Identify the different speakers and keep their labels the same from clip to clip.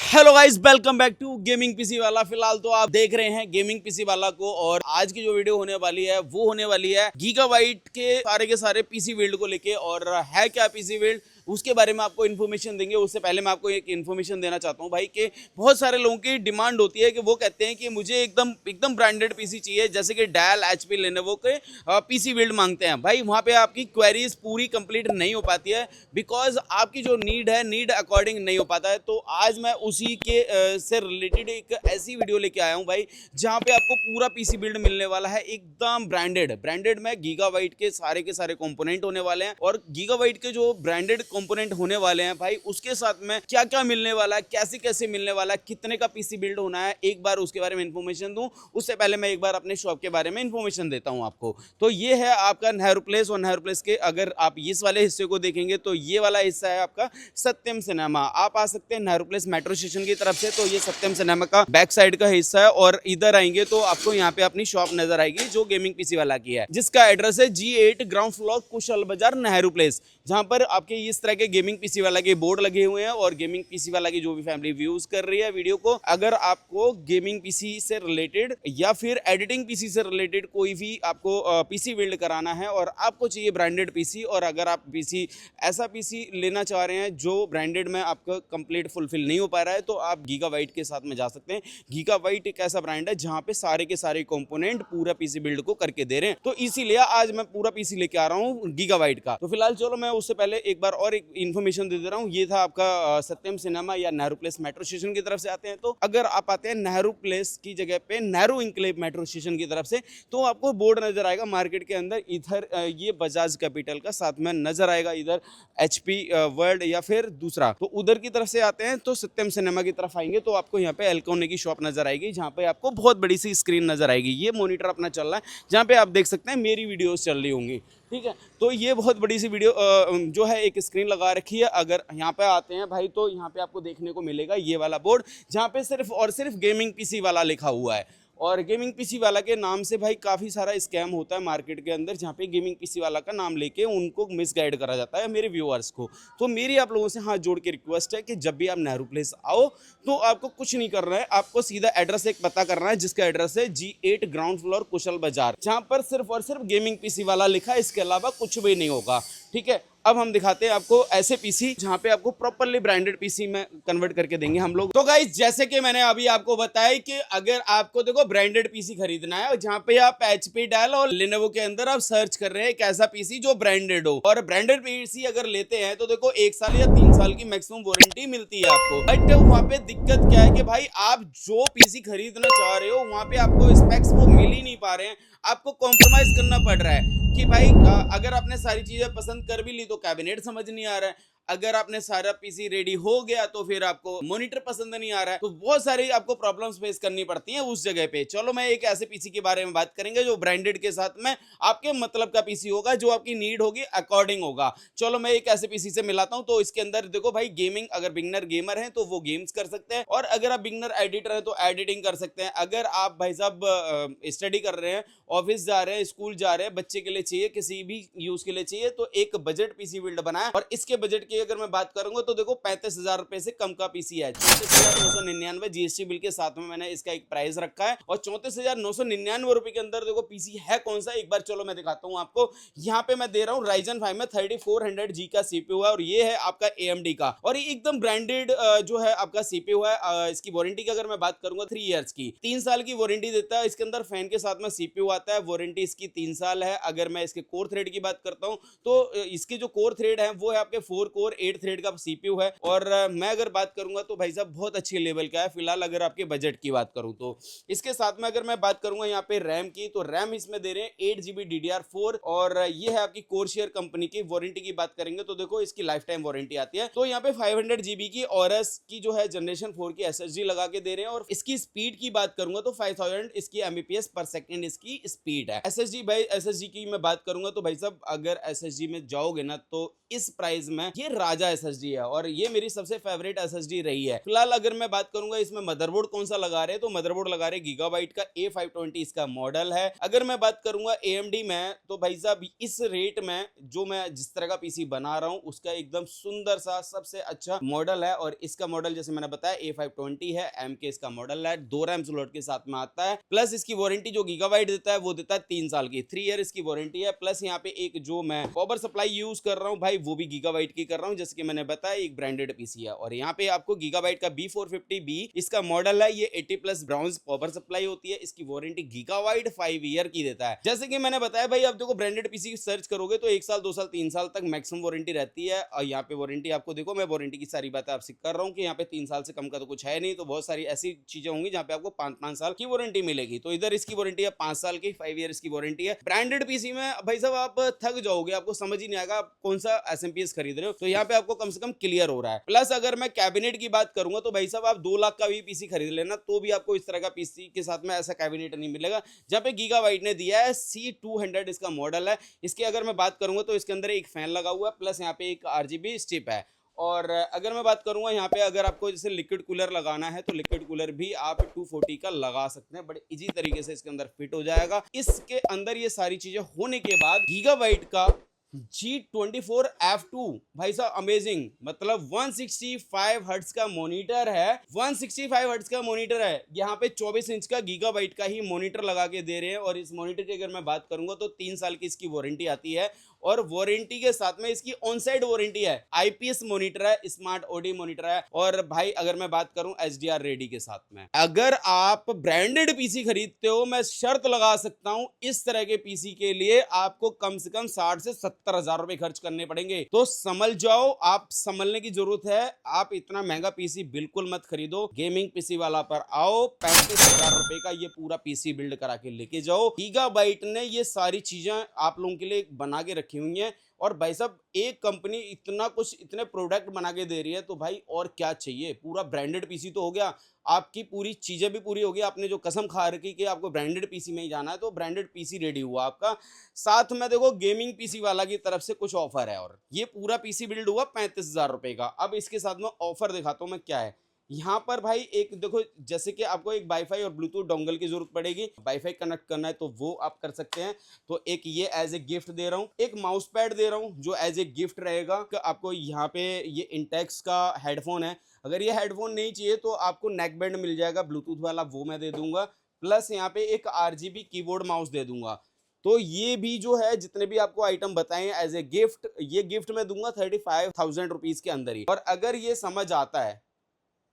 Speaker 1: Hello guys, welcome back to gaming PC वाला। फिलहाल तो आप देख रहे हैं गेमिंग पीसी वाला को, और आज की जो वीडियो होने वाली है वो होने वाली है गीगाबाइट के सारे पीसी बिल्ड को लेके। और है क्या पीसी बिल्ड, उसके बारे में आपको इन्फॉर्मेशन देंगे। उससे पहले मैं आपको एक इन्फॉर्मेशन देना चाहता हूं भाई कि बहुत सारे लोगों की डिमांड होती है कि वो कहते हैं कि मुझे एकदम एकदम ब्रांडेड पीसी चाहिए, जैसे कि डेल, एचपी, लेनोवो के पीसी बिल्ड मांगते हैं। भाई वहाँ पे आपकी क्वेरीज पूरी कंप्लीट नहीं हो पाती है, बिकॉज आपकी जो नीड है, नीड अकॉर्डिंग नहीं हो पाता है। तो आज मैं उसी के से रिलेटेड एक ऐसी वीडियो लेके आया हूँ भाई, जहाँ पे आपको पूरा पीसी बिल्ड मिलने वाला है एकदम ब्रांडेड में। गीगाबाइट के सारे कंपोनेंट होने वाले हैं, और गीगाबाइट के जो ब्रांडेड कंपोनेंट होने वाले हैं भाई, उसके साथ में क्या क्या मिलने वाला है, कैसे कैसे मिलने वाला है, कितने का पीसी बिल्ड होना है, एक बार उसके बारे में इन्फॉर्मेशन दूं। उससे पहले मैं एक बार अपने शॉप के बारे में इन्फॉर्मेशन देता हूं आपको। तो ये है आपका नेहरू प्लेस, और नेहरू प्लेस के अगर आप इस वाले हिस्से को देखेंगे तो ये वाला हिस्सा है आपका सत्यम सिनेमा। आप आ सकते हैं नेहरू प्लेस मेट्रो स्टेशन की तरफ से, तो ये सत्यम सिनेमा का बैक साइड का हिस्सा है। और इधर आएंगे तो आपको यहाँ पे अपनी शॉप नजर आएगी जो गेमिंग पीसी वाला की है, जिसका एड्रेस है G8 ग्राउंड फ्लोर कुशल बाजार नेहरू प्लेस, जहां पर आपके इस तरह के गेमिंग पीसी वाला के बोर्ड लगे हुए हैं। और गेमिंग पीसी वाला की जो भी फैमिली व्यूज कर रही है वीडियो को, अगर आपको गेमिंग पीसी से रिलेटेड या फिर एडिटिंग पीसी से रिलेटेड कोई भी आपको पीसी बिल्ड कराना है और आपको चाहिए ब्रांडेड पीसी, और अगर आप पीसी ऐसा पीसी लेना चाह रहे हैं जो ब्रांडेड में आपका कंप्लीट फुलफिल नहीं हो पा रहा है, तो आप गीगाबाइट के साथ में जा सकते हैं। गीगाबाइट एक ऐसा ब्रांड है जहां पे सारे के सारे कंपोनेंट पूरा पीसी बिल्ड को करके दे रहे हैं। तो इसीलिए आज मैं पूरा पीसी लेके आ रहा हूं गीगाबाइट का। तो फिलहाल चलो मैं उससे पहले एक बार और एक इन्फॉर्मेशन दे दे रहा हूं। ये था आपका सत्यम सिनेमा या नेहरू प्लेस मेट्रो स्टेशन की तरफ से आते हैं। तो अगर आप आते हैं नेहरू प्लेस की जगह पे नेहरू इंक्लेव मेट्रो स्टेशन की तरफ से, तो आपको बोर्ड नजर आएगा मार्केट के अंदर। इधर ये बजाज कैपिटल का साथ में नजर आएगा, इधर HP वर्ल्ड या फिर दूसरा। तो उधर की तरफ से आते हैं तो सत्यम सिनेमा की तरफ आएंगे तो आपको यहाँ पे एल्कोने की शॉप नजर आएगी, जहाँ पे आपको बहुत बड़ी सी स्क्रीन नजर आएगी। ये मॉनिटर अपना चल रहा है, जहाँ पे आप देख सकते हैं मेरी वीडियोस चल रही होंगी। ठीक है, तो ये बहुत बड़ी सी वीडियो जो है एक स्क्रीन लगा रखी है। अगर यहाँ पे आते हैं भाई तो यहाँ पे आपको देखने को मिलेगा ये वाला बोर्ड, जहाँ पे सिर्फ और सिर्फ गेमिंग पीसी वाला लिखा हुआ है। और गेमिंग पीसी वाला के नाम से भाई काफ़ी सारा स्कैम होता है मार्केट के अंदर, जहाँ पे गेमिंग पीसी वाला का नाम लेके उनको मिसगाइड करा जाता है मेरे व्यूअर्स को। तो मेरी आप लोगों से हाथ जोड़ के रिक्वेस्ट है कि जब भी आप नेहरू प्लेस आओ तो आपको कुछ नहीं करना है, आपको सीधा एड्रेस एक पता करना है, जिसका एड्रेस है G8 ग्राउंड फ्लोर कुशल बाजार, जहाँ पर सिर्फ और सिर्फ गेमिंग पीसी वाला लिखा है, इसके अलावा कुछ भी नहीं होगा। ठीक है, अब हम दिखाते हैं आपको ऐसे पीसी जहां पे आपको प्रॉपर्ली ब्रांडेड पीसी में कन्वर्ट करके देंगे हम लोग। तो गाइस, जैसे कि मैंने अभी आपको बताया कि अगर आपको देखो ब्रांडेड पीसी खरीदना है, जहां पे आप HP, डेल और लेनोवो के अंदर आप सर्च कर रहे हैं एक ऐसा पीसी जो ब्रांडेड हो, और ब्रांडेड पीसी अगर लेते हैं तो देखो 1 साल या 3 साल की मैक्सिमम वारंटी मिलती है आपको। बट वहां पे दिक्कत क्या है कि भाई आप जो पीसी खरीदना चाह रहे हो वहां पे आपको स्पेक्स वो मिल ही नहीं पा रहे हैं, आपको कॉम्प्रोमाइज करना पड़ रहा है। कि भाई अगर आपने सारी चीजें पसंद कर भी ली तो कैबिनेट समझ नहीं आ रहा है, अगर आपने सारा पीसी रेडी हो गया तो फिर आपको मॉनिटर पसंद नहीं आ रहा है, तो बहुत सारी आपको प्रॉब्लम्स फेस करनी पड़ती हैं उस जगह पे। चलो मैं एक ऐसे पीसी के बारे में बात करेंगे जो ब्रांडेड के साथ में आपके मतलब का पीसी होगा, जो आपकी नीड होगी अकॉर्डिंग होगा। चलो मैं एक ऐसे पीसी से मिलाता हूं। तो इसके अंदर देखो भाई, गेमिंग अगर बिगनर गेमर है तो वो गेम्स कर सकते हैं, और अगर आप बिगनर एडिटर है तो एडिटिंग कर सकते हैं। अगर आप भाई साहब स्टडी कर रहे हैं, ऑफिस जा रहे हैं, स्कूल जा रहे हैं, बच्चे के लिए चाहिए, किसी भी यूज के लिए चाहिए, तो एक बजट पीसी बिल्ड बनाया। और इसके बजट की अगर मैं बात करूंगा तो देखो 35,000 रुपए से कम का पीसी है, 34,999 GST बिल के साथ में मैंने इसका एक प्राइस रखा है। और 34,999 रुपए के अंदर देखो पीसी है कौन सा, एक बार चलो मैं दिखाता हूं आपको। यहाँ पे मैं दे रहा हूँ Ryzen 5 में 3400G का CPU है, और ये है आपका AMD का, और ये एकदम ब्रांडेड जो है आपका CPU है। इसकी वारंटी की अगर मैं बात करूंगा 3 इयर्स की, 3 साल की वारंटी देता है। इसके अंदर फैन के साथ में CPU आता है, वारंटी इसकी 3 साल है। अगर मैं इसके कोर थ्रेड की बात करता हूं तो इसके जो कोर थ्रेड है वो है आपके 4 कोर 8 थ्रेड का CPU है। और मैं अगर बात करूंगा तो भाई साहब बहुत अच्छे लेवल का है फिलहाल, अगर आपके बजट की बात करूं तो। इसके साथ में अगर मैं बात करूंगा यहाँ पे रैम की, तो रैम इसमें दे रहे हैं 8GB DDR4, और ये है आपकी कोरशेयर कंपनी की। वारंटी की बात करेंगे तो देखो इसकी लाइफ टाइम वारंटी आती है। तो यहाँ पे 500GB की ORS की जो है जनरेशन 4 की SSD लगा के दे रहे हैं। और इसकी स्पीड की बात करूंगा तो 5000 इसकी Mbps पर सेकंड इसकी स्पीड है। SSD भाई, SSD की मैं बात करूंगा तो भाई साहब अगर SSD में जाओगे ना तो इस प्राइस में ये राजा एसएसडी है और ये मेरी सबसे फेवरेट एसएसडी रही है। फिलहाल अगर मैं बात करूंगा इसमें मदरबोर्ड कौन सा लगा रहे हैं, तो मदरबोर्ड लगा रहे गीगाबाइट का A520 इसका मॉडल है। अगर मैं बात करूंगा AMD में, तो भाई साहब इस रेट में जो मैं जिस तरह का पीसी बना रहा हूं उसका एकदम सुंदर सा सबसे अच्छा मॉडल है। और इसका मॉडल जैसे मैंने बताया A520 है, MK इसका मॉडल है, 2 रैम स्लॉट के साथ में आता है। प्लस इसकी वारंटी जो गीगाबाइट देता है वो देता है 3 साल की, 3 ईयर इसकी वारंटी है। प्लस यहाँ पे एक जो मैं पावर सप्लाई यूज कर रहा हूँ भाई वो भी गीगाबाइट की कर रहा हूँ, जैसे कि मैंने बताया एक ब्रांडेड पीसी है। और यहाँ पे आपको गीगाबाइट का B450B इसका मॉडल है, ये 80+ ब्राउन्स पावर सप्लाई होती है। इसकी वारंटी गीगाबाइट 5 ईयर की देता है। जैसे कि मैंने बताया भाई, अब देखो ब्रांडेड पीसी सर्च करोगे तो 1 साल 2 साल 3 साल तक मैक्सिमम वारंटी रहती है। और यहाँ पे वारंटी आपको देखो, मैं वारंटी की सारी बातें आपसे कर रहा हूँ कि यहाँ पे 3 साल से कम का तो कुछ है नहीं, तो बहुत सारी ऐसी चीजें होंगी जहाँ पे आपको 5-5 साल की वारंटी मिलेगी। तो इधर इसकी वारंटी है 5 साल की, 5 ईयर की वारंटी है। ब्रांडेड पीसी में भाई साहब आप थक जाओगे, आपको समझ ही नहीं आएगा आप कौन सा एसएमपीएस खरीद रहे हो। तो यहाँ पे आपको कम से कम क्लियर हो रहा है। प्लस अगर मैं कैबिनेट की बात करूंगा तो भाई साहब आप 2 लाख का भी पीसी खरीद लेना तो भी आपको इस तरह का पीसी के साथ में ऐसा कैबिनेट नहीं मिलेगा। जहाँ पे गीगाबाइट ने दिया है C200 इसका मॉडल है। इसके अगर मैं बात करूंगा तो इसके अंदर एक फैन लगा हुआ है, प्लस यहाँ पे एक RGB स्ट्रिप है। और अगर मैं बात करूंगा यहाँ पे अगर आपको जैसे लिक्विड कूलर लगाना है तो लिक्विड कूलर भी आप 240 का लगा सकते हैं, बड़े इजी तरीके से इसके अंदर फिट हो जाएगा। इसके अंदर ये सारी चीजें होने के बाद गीगाबाइट का G24F2 भाई साहब अमेजिंग, मतलब 165 हर्ट्ज का मॉनिटर है, 165 हर्ट्ज का मॉनिटर है। यहाँ पे 24 इंच का गीगाबाइट का ही मॉनिटर लगा के दे रहे हैं। और इस मॉनिटर की अगर मैं बात करूंगा तो 3 साल की इसकी वारंटी आती है। और वारंटी के साथ में इसकी ऑन साइड वारंटी है, IPS मॉनिटर है, स्मार्ट OD मॉनिटर है। और भाई अगर मैं बात करूं HDR रेडी के साथ में, अगर आप ब्रांडेड पीसी खरीदते हो, मैं शर्त लगा सकता हूं इस तरह के पीसी के लिए आपको कम से कम 60 से 70 हजार रुपए खर्च करने पड़ेंगे। तो समझ जाओ, आप समझने की जरूरत है। आप इतना महंगा पीसी बिल्कुल मत खरीदो, गेमिंग पीसी वाला पर आओ, 35,000 रुपए का ये पूरा पीसी बिल्ड करा के लेके जाओ। गीगाबाइट ने ये सारी चीजें आप लोगों के लिए बना के रखी हुई हैं। और भाई साहब एक कंपनी इतना कुछ, इतने प्रोडक्ट बना के दे रही है तो भाई और क्या चाहिए। पूरा ब्रांडेड पीसी तो हो गया, आपकी पूरी चीजें भी पूरी हो गई। आपने जो कसम खा रखी कि आपको ब्रांडेड पीसी में ही जाना है तो ब्रांडेड पीसी रेडी हुआ आपका। साथ में देखो गेमिंग पीसी वाला की तरफ से कुछ ऑफर है। और ये पूरा पीसी बिल्ड हुआ 35,000 रुपए का। अब इसके साथ में ऑफर दिखाता हूं मैं क्या है। यहाँ पर भाई एक देखो, जैसे कि आपको एक वाईफाई और ब्लूटूथ डोंगल की जरूरत पड़ेगी, वाईफाई कनेक्ट करना है तो वो आप कर सकते हैं। तो एक ये एज ए गिफ्ट दे रहा हूँ, एक माउस पैड दे रहा हूँ जो एज ए गिफ्ट रहेगा। आपको यहाँ पे ये इंटेक्स का हेडफोन है, अगर ये हेडफोन नहीं चाहिए तो आपको नेक बैंड मिल जाएगा ब्लूटूथ वाला, वो मैं दे दूंगा। प्लस यहाँ पे एक RGB कीबोर्ड माउस दे दूंगा। तो ये भी जो है जितने भी आपको आइटम बताए एज ए गिफ्ट, ये गिफ्ट मैं दूंगा 35,000 रुपीज के अंदर ही। और अगर ये समझ आता है,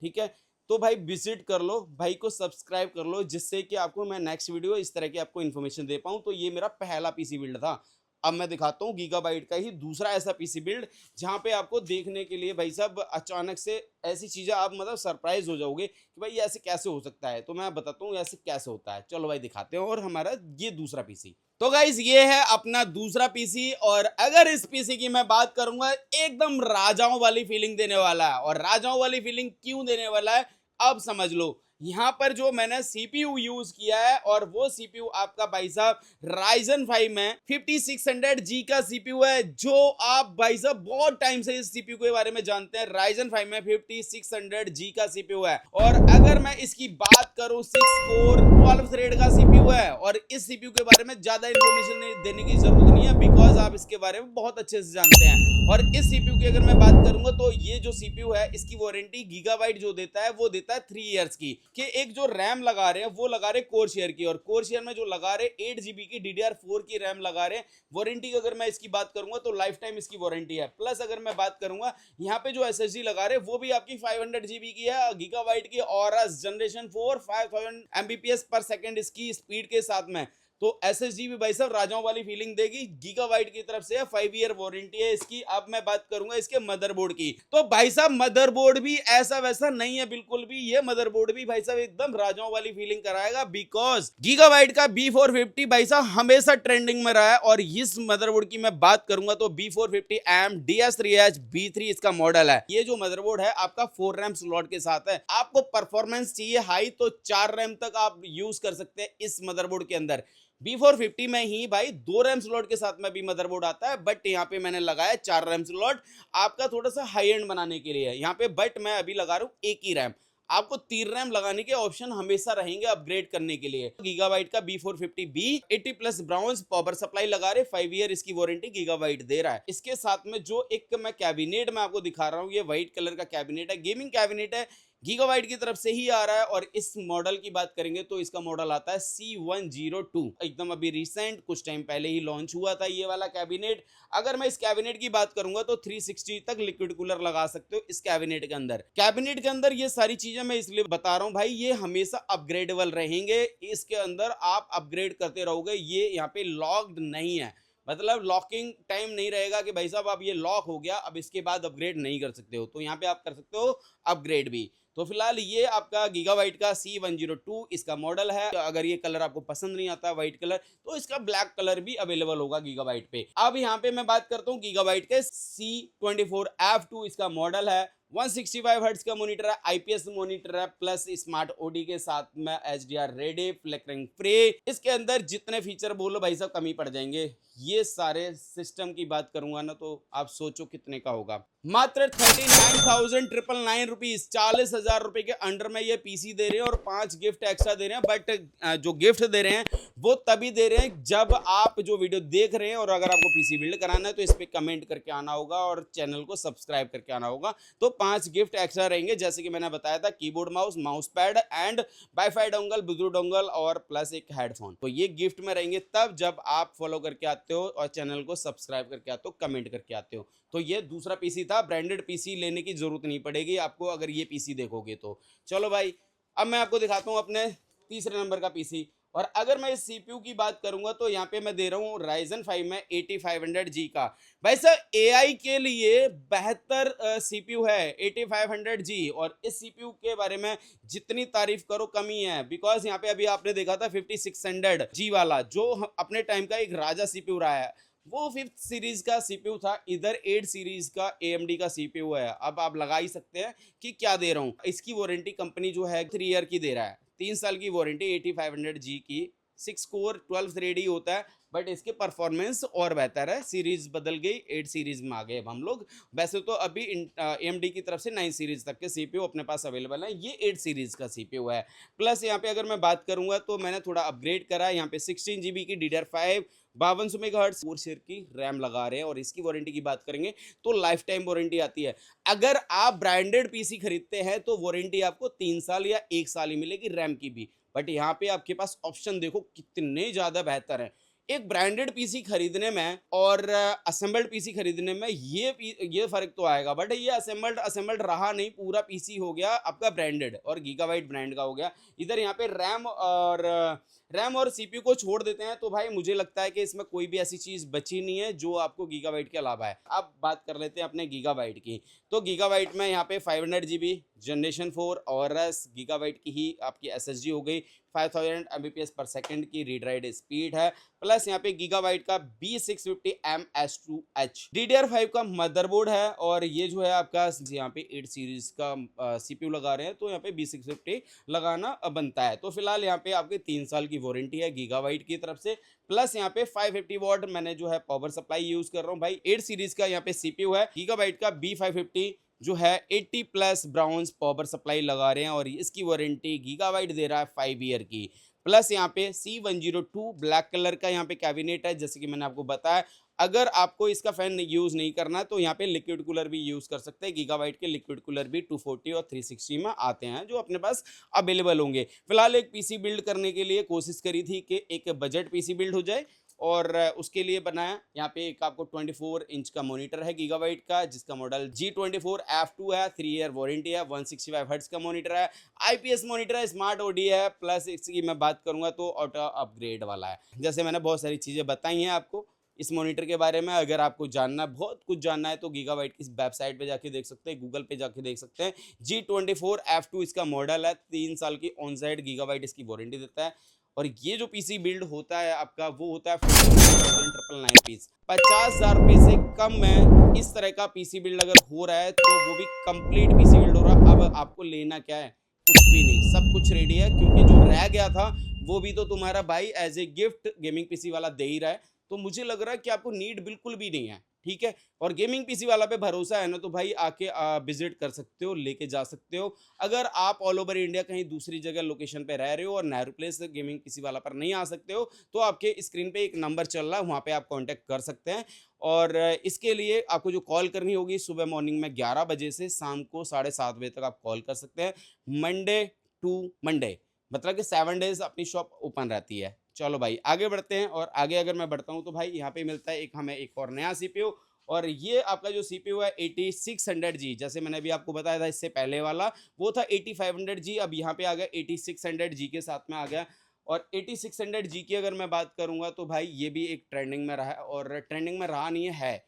Speaker 1: ठीक है, तो भाई विजिट कर लो, भाई को सब्सक्राइब कर लो, जिससे कि आपको मैं नेक्स्ट वीडियो इस तरह की आपको इन्फॉर्मेशन दे पाऊं। तो ये मेरा पहला पीसी बिल्ड था। अब मैं दिखाता हूँ गीगाबाइट का ही दूसरा ऐसा पीसी बिल्ड जहां पे आपको देखने के लिए भाई साहब अचानक से ऐसी चीजें आप मतलब सरप्राइज हो जाओगे कि भाई ये ऐसे कैसे हो सकता है। तो मैं बताता हूँ ऐसे कैसे होता है। चलो भाई दिखाते हैं। और हमारा ये दूसरा पीसी, तो गाइस ये है अपना दूसरा पीसी। और अगर इस पीसी की मैं बात करूंगा, एकदम राजाओं वाली फीलिंग देने वाला है। और राजाओं वाली फीलिंग क्यों देने वाला है अब समझ लो। यहाँ पर जो मैंने CPU यूज किया है, और वो CPU आपका भाई साहब Ryzen 5 में 5600G का CPU है, जो आप भाई साहब बहुत टाइम से इस CPU के बारे में जानते हैं। Ryzen 5 में 5600G का CPU है। और अगर मैं इसकी बात करूं, 6 कोर 12 थ्रेड का CPU है। और इस CPU के बारे में ज्यादा इंफॉर्मेशन देने की जरूरत नहीं है, बिकॉज आप इसके बारे में बहुत अच्छे से जानते हैं। और इस CPU की अगर मैं बात करूंगा तो ये जो CPU है इसकी वारंटी गीगाबाइट जो देता है वो देता है 3 इयर्स की। कि एक जो रैम लगा रहे हैं वो लगा रहे कोर शेयर की, और कोर शेयर में जो लगा रहे 8 GB की DDR4 की रैम लगा रहे। वारंटी की अगर मैं इसकी बात करूंगा तो लाइफ टाइम इसकी वारंटी है। प्लस अगर मैं बात करूंगा यहाँ पे जो SSD लगा रहे वो भी आपकी 500 GB की है, गीगाबाइट की Aorus जनरेशन 4 5000 Mbps/s इसकी स्पीड के साथ में। तो SSD भी भाई साहब राजाओं वाली फीलिंग देगी। गीगाबाइट की तरफ से 5 ईयर वारंटी है इसकी। अब मैं बात करूंगा इसके मदरबोर्ड की, तो भाई साहब मदरबोर्ड भी ऐसा वैसा नहीं है बिल्कुल भी। ये मदरबोर्ड भी भाई साहब एकदम राजाओं वाली फीलिंग कराएगा, बिकॉज गीगाबाइट का B450 भाई साहब हमेशा ट्रेंडिंग में रहा है। और इस मदरबोर्ड की मैं बात करूंगा तो B450M DS3H B3 इसका मॉडल है। ये जो मदरबोर्ड है आपका 4 रैम स्लॉट के साथ है। आपको परफॉर्मेंस चाहिए हाई तो 4 रैम तक आप यूज कर सकते हैं इस मदरबोर्ड के अंदर। B450 में ही भाई 2 रैम स्लॉट के साथ में भी मदरबोर्ड आता है, बट यहाँ पे मैंने लगाया 4 रैम स्लॉट आपका थोड़ा सा हाई एंड बनाने के लिए यहाँ पे, बट मैं अभी लगा रहा हूँ एक ही रैम। आपको 3 रैम लगाने के ऑप्शन हमेशा रहेंगे अपग्रेड करने के लिए। गीगाबाइट का B450B 80 plus browns power supply लगा रहे, 5 ईयर इसकी वारंटी गीगाबाइट दे रहा है। इसके साथ में जो एक मैं कैबिनेट में आपको दिखा रहा हूँ, ये व्हाइट कलर का कैबिनेट है, गेमिंग कैबिनेट है, गीगाबाइट की तरफ से ही आ रहा है। और इस मॉडल की बात करेंगे तो इसका मॉडल आता है C102, एकदम अभी रिसेंट कुछ टाइम पहले ही लॉन्च हुआ था ये वाला कैबिनेट। अगर मैं इस कैबिनेट की बात करूंगा तो 360 तक लिक्विड कूलर लगा सकते हो इस कैबिनेट के अंदर। कैबिनेट के अंदर ये सारी चीजें मैं इसलिए बता रहा हूं भाई, ये हमेशा अपग्रेडेबल रहेंगे, इसके अंदर आप अपग्रेड करते रहोगे। ये यहाँ पे लॉक्ड नहीं है, मतलब लॉकिंग टाइम नहीं रहेगा कि भाई साहब अब ये लॉक हो गया अब इसके बाद अपग्रेड नहीं कर सकते हो, तो यहाँ पे आप कर सकते हो अपग्रेड भी। तो फिलहाल ये आपका गीगाबाइट का C102 इसका मॉडल है। अगर ये कलर आपको पसंद नहीं आता व्हाइट कलर, तो इसका ब्लैक कलर भी अवेलेबल होगा गीगाबाइट पे। अब यहाँ पे मैं बात करता हूँ गीगाबाइट के C24F2 इसका मॉडल है, 165 हर्ट्ज का मॉनिटर है, आईपीएस मॉनिटर है, प्लस स्मार्ट ओडी के साथ में HDR रेडी, फ्लिकरिंग फ्री। इसके अंदर जितने फीचर बोलो भाई साहब कम ही पड़ जाएंगे। ये सारे सिस्टम की बात करूंगा ना तो आप सोचो कितने का होगा, मात्र 39,999 रुपीज, 40,000 रुपए के अंडर में ये पीसी दे रहे हैं और 5 गिफ्ट एक्स्ट्रा दे रहे हैं। बट जो गिफ्ट दे रहे हैं वो तभी दे रहे हैं जब आप जो वीडियो देख रहे हैं, और अगर आपको पीसी बिल्ड कराना है तो इस पे कमेंट करके आना होगा और चैनल को सब्सक्राइब करके आना होगा, तो 5 गिफ्ट एक्स्ट्रा रहेंगे। जैसे कि मैंने बताया था, keyboard mouse, mouse pad and wifi dongle, Bluetooth dongle और प्लस एक हेडफोन। तो ये गिफ्ट में रहेंगे तब जब आप फॉलो करके आते हो और चैनल को सब्सक्राइब करके आते हो, कमेंट करके आते हो। तो ये दूसरा पीसी था, ब्रांडेड पीसी लेने की जरूरत नहीं पड़ेगी आपको अगर ये पीसी देखोगे तो। चलो भाई, अब मैं आपको दिखाता हूँ अपने तीसरे नंबर का पीसी। और अगर मैं इस सीपीयू की बात करूंगा तो यहाँ पे मैं दे रहा हूँ Ryzen 5 में 8500G का। वैसे एआई के लिए बेहतर सीपीयू है 8500G, और इस सीपीयू के बारे में जितनी तारीफ करो कमी है, बिकॉज यहाँ पे अभी आपने देखा था 5600G वाला जो अपने टाइम का एक राजा सीपीयू रहा है, वो 5th सीरीज का सीपीयू था, इधर 8 सीरीज का AMD का सीपीयू है। अब आप लगा ही सकते हैं कि क्या दे रहा हूँ। इसकी वारंटी कंपनी जो है 3 ईयर की दे रहा है, 3 साल की वारंटी 8500G की। 6 कोर 12 थ्रेड ही होता है, बट इसके परफॉर्मेंस और बेहतर है। सीरीज बदल गई, 8 सीरीज में आ गए अब हम लोग। वैसे तो अभी AMD की तरफ से 9 सीरीज तक के सीपीयू अपने पास अवेलेबल है, ये 8 सीरीज का सीपीयू है। प्लस यहाँ पे अगर मैं बात करूंगा तो मैंने थोड़ा अपग्रेड करा है, यहाँ पे 16 GB की DDR5 5200 मेगाहर्ट्ज 4 शेयर की रैम लगा रहे हैं। और इसकी वारंटी की बात करेंगे तो लाइफ टाइम वारंटी आती है। अगर आप ब्रांडेड पीसी खरीदते हैं तो वारंटी आपको 3 साल या 1 साल ही मिलेगी रैम की भी, बट यहाँ पे आपके पास ऑप्शन देखो कितने ज्यादा बेहतर है। एक ब्रांडेड पीसी खरीदने में और असेंबल्ड पीसी खरीदने में ये फर्क तो आएगा, बट ये असेंबल्ड रहा नहीं, पूरा पीसी हो गया आपका ब्रांडेड और गीगाबाइट ब्रांड का हो गया। इधर यहाँ पे रैम और सीपीयू को छोड़ देते हैं तो भाई मुझे लगता है कि इसमें कोई भी ऐसी चीज बची नहीं है जो आपको गीगाबाइट के अलावा है। अब बात कर लेते हैं अपने गीगाबाइट की। तो गीगाबाइट में यहाँ पे 500 GB जनरेशन 4 और गीगाबाइट की ही आपकी SSD हो गई, 5000 Mbps पर सेकंड की रीड राइट स्पीड है। प्लस यहाँ पे गीगाबाइट का B650MS2H DDR5 का मदरबोर्ड है। और ये जो है आपका यहाँ पे 8 सीरीज का सीपीयू लगा रहे हैं तो यहाँ पे B650 लगाना बनता है। तो फिलहाल यहाँ पे आपके 3 साल की वारंटी है गीगाबाइट की तरफ से। प्लस यहाँ पे 550 वॉट मैंने जो है पावर सप्लाई यूज कर रहा हूँ भाई। 8 सीरीज का यहाँ पे सीपीयू है, गीगाबाइट का B550 जो है 80 प्लस ब्राउन्स पावर सप्लाई लगा रहे हैं और इसकी वारंटी गीगाबाइट दे रहा है 5 ईयर की। प्लस यहाँ पे C102 ब्लैक कलर का यहाँ पे कैबिनेट है, जैसे कि मैंने आपको बताया। अगर आपको इसका फैन यूज नहीं करना तो यहाँ पे लिक्विड कूलर भी यूज कर सकते हैं। गीगाबाइट के लिक्विड कूलर भी 240 और 360 में आते हैं जो अपने पास अवेलेबल होंगे। फिलहाल एक पीसी बिल्ड करने के लिए कोशिश करी थी कि एक बजट पीसी बिल्ड हो जाए और उसके लिए बनाया। यहाँ पे एक आपको 24 इंच का मॉनिटर है गीगाबाइट का जिसका मॉडल G24F2 है, 3 ईयर वारंटी है, 165 हर्ट्ज का मॉनिटर है, आईपीएस मॉनिटर है, स्मार्ट ओडी है। प्लस इसकी मैं बात करूंगा तो ऑटो अपग्रेड वाला है। जैसे मैंने बहुत सारी चीजें बताई हैं आपको इस मॉनिटर के बारे में। अगर आपको जानना बहुत कुछ जानना है तो गीगाबाइट की वेबसाइट पे जाके देख सकते हैं, गूगल पे जाके देख सकते हैं। G24F2 इसका मॉडल है, 3 साल की ऑन साइड गीगाबाइट इसकी वारंटी देता है। और ये जो पीसी बिल्ड होता है आपका वो होता है 49,999 पीस, 50,000 रुपये से कम में इस तरह का पीसी बिल्ड अगर हो रहा है तो वो भी कंप्लीट पीसी बिल्ड हो रहा है। अब आपको लेना क्या है, कुछ भी नहीं, सब कुछ रेडी है, क्योंकि जो रह गया था वो भी तो तुम्हारा भाई as a gift gaming PC वाला दे ही रहा है, तो मुझे लग रहा है कि आपको नीड बिल्कुल भी नहीं है, ठीक है। और गेमिंग पीसी वाला पे भरोसा है ना, तो भाई आके विजिट कर सकते हो, लेके जा सकते हो। अगर आप ऑल ओवर इंडिया कहीं दूसरी जगह लोकेशन पे रह रहे हो और नेहरू प्लेस गेमिंग पीसी वाला पर नहीं आ सकते हो, तो आपके स्क्रीन पे एक नंबर चल रहा है, वहाँ पे आप कांटेक्ट कर सकते हैं। और इसके लिए आपको जो कॉल करनी होगी, सुबह मॉर्निंग में 11 बजे से शाम को 7:30 बजे तक आप कॉल कर सकते हैं, मंडे टू मंडे, मतलब कि 7 डेज अपनी शॉप ओपन रहती है। चलो भाई आगे बढ़ते हैं, और आगे अगर मैं बढ़ता हूँ तो भाई यहाँ पे मिलता है एक हमें एक और नया सीपीयू। और ये आपका जो सीपीयू है 8600G, जैसे मैंने अभी आपको बताया था इससे पहले वाला वो था 8500G, अब यहाँ पे आ गया 8600G के साथ में आ गया। और 8600G की अगर मैं बात करूंगा तो भाई ये भी एक ट्रेंडिंग में रहा है, और ट्रेंडिंग में रहा नहीं है,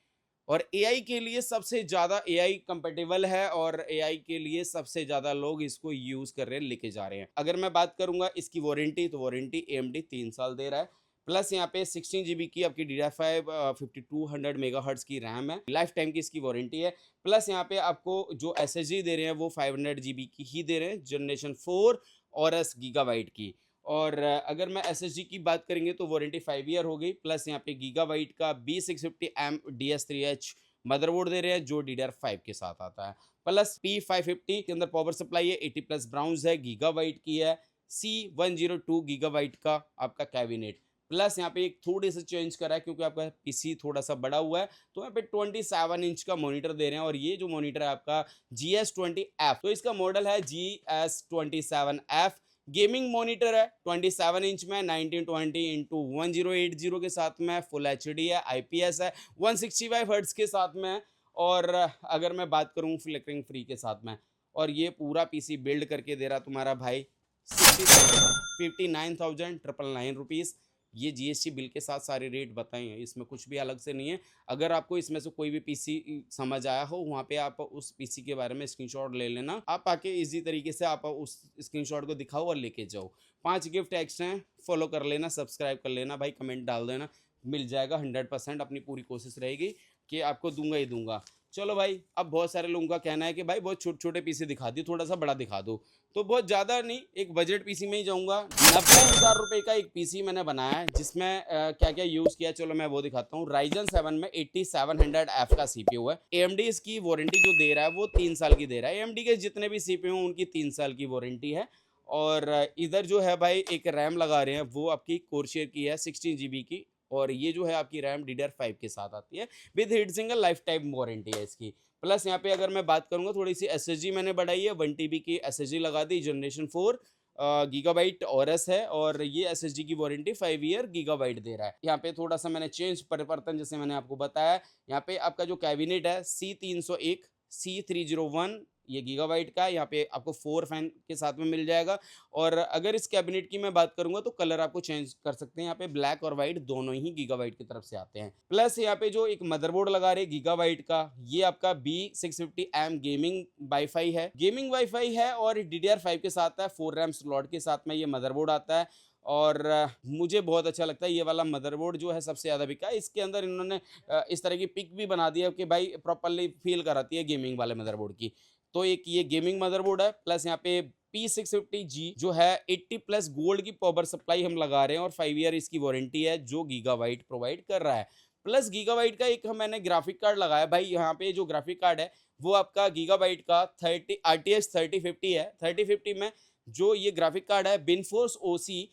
Speaker 1: और एआई के लिए सबसे ज़्यादा एआई कंपेटेबल है, और एआई के लिए सबसे ज़्यादा लोग इसको यूज़ कर रहे हैं, लेके जा रहे हैं। अगर मैं बात करूंगा इसकी वारंटी, तो वारंटी AMD 3 साल दे रहा है, प्लस यहाँ पे 16 GB की आपकी DDR5 5200 मेगाहर्ट्ज की रैम है, लाइफ टाइम की इसकी वारंटी है। प्लस यहाँ पे आपको जो SSD दे रहे हैं वो 500 GB की ही दे रहे हैं, जनरेशन 4 और GB की। और अगर मैं SSD की बात करेंगे तो वारंटी 5 ईयर हो गई, प्लस यहाँ पे गीगाबाइट का B650M DS3H मदरबोर्ड दे रहे हैं जो DDR5 के साथ आता है, प्लस P550 के अंदर पावर सप्लाई है, 80+ ब्राउन्स है, गीगाबाइट की है, C102 गीगाबाइट का आपका कैबिनेट। प्लस यहाँ पे एक थोड़ी सा चेंज करा है क्योंकि आपका पीसी थोड़ा सा बड़ा हुआ है, तो यहाँ पे 27 इंच का मॉनिटर दे रहे हैं, और ये जो मॉनिटर है आपका GS20F, तो इसका मॉडल है GS27F। गेमिंग मॉनिटर है 27 इंच में 1920x1080 के साथ में, फुल HD है, IPS है, 165 हर्ट्ज के साथ में। और अगर मैं बात करूं फ्लिकरिंग फ्री के साथ में, और ये पूरा पीसी बिल्ड करके दे रहा तुम्हारा भाई 59,999 रुपीज़। ये GST बिल के साथ सारे रेट बताए हैं, इसमें कुछ भी अलग से नहीं है। अगर आपको इसमें से कोई भी पीसी समझ आया हो, वहाँ पे आप उस पीसी के बारे में स्क्रीनशॉट ले लेना, आप आके इजी तरीके से आप उस स्क्रीनशॉट को दिखाओ और लेके जाओ। 5 गिफ्ट एक्स्ट्रा हैं, फॉलो कर लेना, सब्सक्राइब कर लेना भाई, कमेंट डाल देना, मिल जाएगा 100%। अपनी पूरी कोशिश रहेगी कि आपको दूंगा ही दूंगा। चलो भाई, अब बहुत सारे लोगों का कहना है कि भाई बहुत छोटे छोटे पीसी दिखा दी, थोड़ा सा बड़ा दिखा दो, तो बहुत ज़्यादा नहीं, एक बजट पीसी में ही जाऊंगा। 90,000 रुपये का एक पीसी मैंने बनाया है, जिसमें क्या क्या यूज़ किया चलो मैं वो दिखाता हूँ। Ryzen 7 में 8700F का CPU है। AMD इसकी वारंटी जो दे रहा है वो 3 साल की दे रहा है। AMD के जितने भी CPU हैं उनकी 3 साल की वारंटी है। और इधर जो है भाई एक रैम लगा रहे हैं, वो आपकी कोरशेयर की है 16 GB की, और ये जो है आपकी रैम DDR5 के साथ आती है, with heat single, life time warranty है इसकी। प्लस यहाँ पे अगर मैं बात करूंगा थोड़ी सी SSD मैंने बढ़ाई है, 1 TB की SSD लगा दी, जनरेशन 4 गीगाबाइट ORS है, और ये SSD की वारंटी 5 ईयर गीगाबाइट दे रहा है। यहाँ पे थोड़ा सा मैंने चेंज परिवर्तन जैसे मैंने आपको बताया, यहाँ पे आपका जो कैबिनेट है C301 C301 ये गीगाबाइट का, यहाँ पे आपको 4 फैन के साथ में मिल जाएगा। और अगर इस कैबिनेट की मैं बात करूंगा तो कलर आपको चेंज कर सकते हैं, यहाँ पे ब्लैक और व्हाइट दोनों ही गीगाबाइट की तरफ से आते हैं। प्लस यहाँ पे जो एक मदरबोर्ड लगा रहे गीगाबाइट का, ये आपका B650M गेमिंग वाईफाई है, और DDR5 के साथ है, 4 रैम स्लॉट के साथ में ये मदरबोर्ड आता है। और मुझे बहुत अच्छा लगता है ये वाला मदरबोर्ड जो है, सबसे ज़्यादा बिका है। इसके अंदर इन्होंने इस तरह की पिक भी बना दी है कि भाई प्रॉपरली फील कराती है गेमिंग वाले मदरबोर्ड की। तो एक ये गेमिंग मदरबोर्ड है, प्लस यहाँ पे P650G जो है 80+ गोल्ड की पावर सप्लाई हम लगा रहे हैं, और 5 ईयर इसकी वारंटी है जो गीगाबाइट प्रोवाइड कर रहा है। प्लस गीगाबाइट का एक मैंने ग्राफिक कार्ड लगाया भाई, यहाँ पे जो ग्राफिक कार्ड है वो आपका गीगाबाइट का 30 RTX 3050 है। 3050 में जो ये ग्राफिक कार्ड है बिनफोर्स OC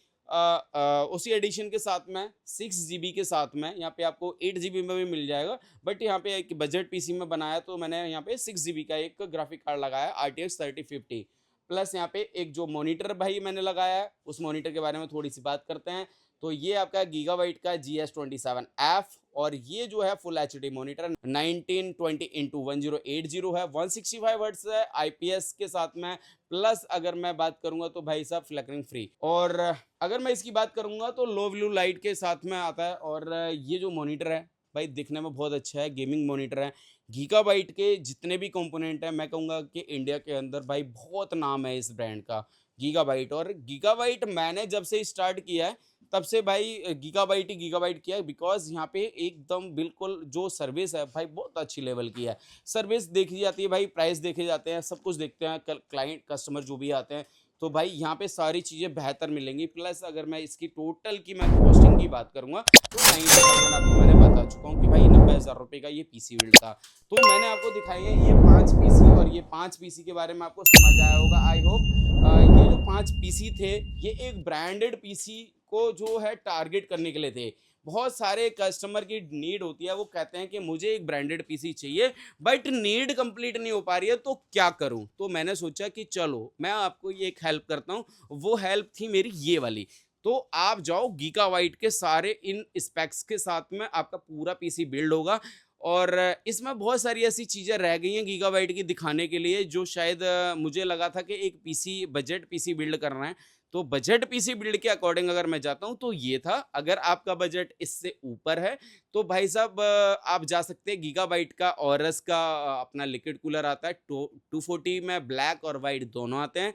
Speaker 1: एडिशन के साथ में 6 GB के साथ में, यहाँ पे आपको 8 GB में भी मिल जाएगा, बट यहाँ पे एक बजट पीसी में बनाया तो मैंने यहाँ पे 6 GB का एक ग्राफिक कार्ड लगाया RTX 3050। प्लस यहाँ पे एक जो मॉनिटर भाई मैंने लगाया है, उस मॉनिटर के बारे में थोड़ी सी बात करते हैं। तो ये आपका गीगाबाइट का GS27F, और ये जो है फुल HD मॉनिटर 1920x1080 है, 165 हर्ट्ज है, IPS के साथ में। प्लस अगर मैं बात करूंगा तो भाई साहब फ्लिकरिंग फ्री, और अगर मैं इसकी बात करूंगा तो लो ब्लू लाइट के साथ में आता है। और ये जो मॉनिटर है भाई दिखने में बहुत अच्छा है, गेमिंग मॉनिटर है। गीगाबाइट के जितने भी कंपोनेंट हैं, मैं कहूँगा कि इंडिया के अंदर भाई बहुत नाम है इस ब्रांड का, गीगाबाइट। और गीगाबाइट मैंने जब से स्टार्ट किया है तब से भाई गीगाबाइट ही गीगाबाइट किया है, बिकॉज यहाँ पे एकदम बिल्कुल जो सर्विस है भाई बहुत अच्छी लेवल की है। सर्विस देखी जाती है भाई, प्राइस देखे जाते हैं, सब कुछ देखते हैं, क्लाइंट कस्टमर जो भी आते हैं, तो भाई यहाँ पे सारी चीज़ें बेहतर मिलेंगी। प्लस अगर मैं इसकी टोटल की मैं कॉस्टिंग की बात करूँगा तो 90,000 आपको मैंने बता चुका हूँ कि भाई 90,000 रुपये का ये पीसी बिल्ड था। तो मैंने आपको दिखाई है ये 5 पीसी, और ये 5 पीसी के बारे में आपको समझ आया होगा आई होप। ये जो 5 पीसी थे ये एक ब्रांडेड पीसी को जो है टारगेट करने के लिए थे। बहुत सारे कस्टमर की नीड होती है, वो कहते हैं कि मुझे एक ब्रांडेड पीसी चाहिए बट नीड कंप्लीट नहीं हो पा रही है, तो क्या करूं। तो मैंने सोचा कि चलो मैं आपको ये एक हेल्प करता हूं। वो हेल्प थी मेरी ये वाली। तो आप जाओ गीगाबाइट के सारे इन स्पेक्स के साथ में आपका पूरा पीसी बिल्ड होगा, और इसमें बहुत सारी ऐसी चीज़ें रह गई हैं गीगाबाइट की दिखाने के लिए, जो शायद मुझे लगा था कि एक पीसी बजट पीसी बिल्ड करना है। तो बजट पीसी बिल्ड के अकॉर्डिंग अगर मैं जाता हूं तो ये था। अगर आपका बजट इससे ऊपर है तो भाई साहब आप जा सकते हैं गीगाबाइट का ऑरस का अपना लिक्विड कूलर आता है। 240 में ब्लैक और वाइट दोनों आते हैं,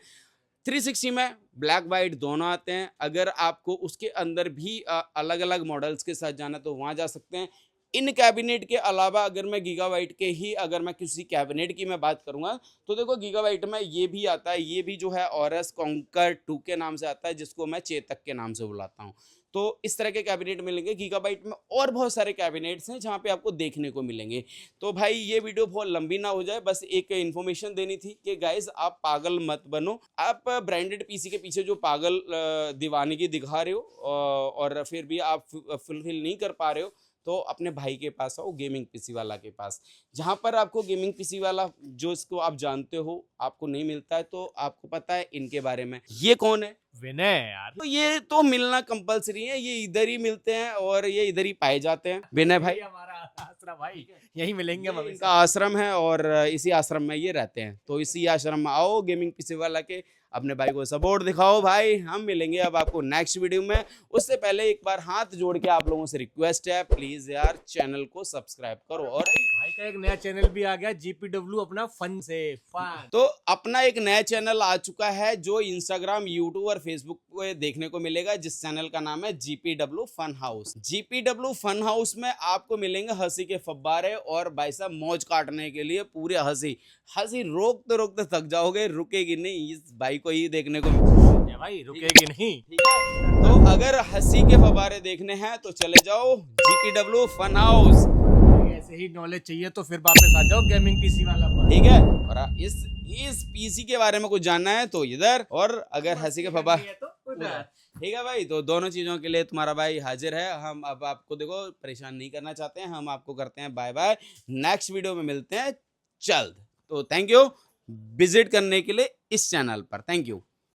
Speaker 1: 360 में ब्लैक वाइट दोनों आते हैं। अगर आपको उसके अंदर भी अलग अलग मॉडल्स के साथ जाना तो वहाँ जा सकते हैं। इन कैबिनेट के अलावा अगर मैं गीगाबाइट के ही अगर मैं किसी कैबिनेट की मैं बात करूंगा तो देखो गीगाबाइट में ये भी आता है, ये भी जो है ऑरस कॉन्कर 2 के नाम से आता है, जिसको मैं चेतक के नाम से बुलाता हूँ। तो इस तरह के कैबिनेट मिलेंगे गीगाबाइट में, और बहुत सारे कैबिनेट्स हैं जहाँ पे आपको देखने को मिलेंगे। तो भाई ये वीडियो बहुत लंबी ना हो जाए, बस एक इन्फॉर्मेशन देनी थी कि गाइज आप पागल मत बनो। आप ब्रांडेड पीसी के पीछे जो पागल दीवानगी दिखा रहे हो और फिर भी आप फुलफिल नहीं कर पा रहे हो, तो अपने भाई के पास आओ, गेमिंग पीसी वाला के पास, जहां पर आपको गेमिंग पीसी वाला जो इसको आप जानते हो आपको नहीं मिलता है। तो आपको पता है इनके बारे में, ये कौन है?
Speaker 2: विनय यार।
Speaker 1: तो ये तो मिलना कंपलसरी है, ये इधर ही मिलते हैं और ये इधर ही पाए जाते हैं। विनय भाई
Speaker 2: हमारा आश्रम भाई, यही मिलेंगे हम।
Speaker 1: इनका आश्रम है और इसी आश्रम में ये रहते हैं। तो इसी आश्रम में आओ, गेमिंग पीसी वाला के अपने भाई को सपोर्ट दिखाओ भाई। हम मिलेंगे अब आपको नेक्स्ट वीडियो में। उससे पहले एक बार हाथ जोड़ के आप लोगों से रिक्वेस्ट है, प्लीज यार चैनल को सब्सक्राइब करो। और
Speaker 2: भाई का एक नया चैनल भी आ गया, GPW अपना फन से फन।
Speaker 1: तो अपना एक नया चैनल आ चुका है जो इंस्टाग्राम, यूट्यूब और फेसबुक पे देखने को मिलेगा, जिस चैनल का नाम है GPW fun house. GPW fun house में आपको मिलेंगे हंसी के फब्बारे और भाई साहब मौज काटने के लिए पूरे हंसी हंसी रोकते रोकते थक जाओगे, रुकेगी नहीं। इस भाई को ही देखने को
Speaker 2: भाई रुकेगी नहीं,
Speaker 1: ठीक है। तो अगर हंसी के फब्बारे देखने हैं तो चले जाओ GPW फन हाउस।
Speaker 2: ऐसे ही नॉलेज चाहिए तो फिर वापस आ जाओ गेमिंग पीसी वाला पर।
Speaker 1: ठीक है। और इस पीसी के बारे में कुछ जानना है तो इधर, और अगर हंसी के फब्बारे
Speaker 2: तो उधर।
Speaker 1: ठीक है भाई। तो दोनों चीजों के लिए तुम्हारा भाई हाजिर है। हम अब आपको देखो परेशान नहीं करना चाहते हैं, हम आपको करते हैं बाय बाय। नेक्स्ट वीडियो में मिलते हैं जल्द। तो थैंक यू विजिट करने के लिए इस चैनल पर। Thank you.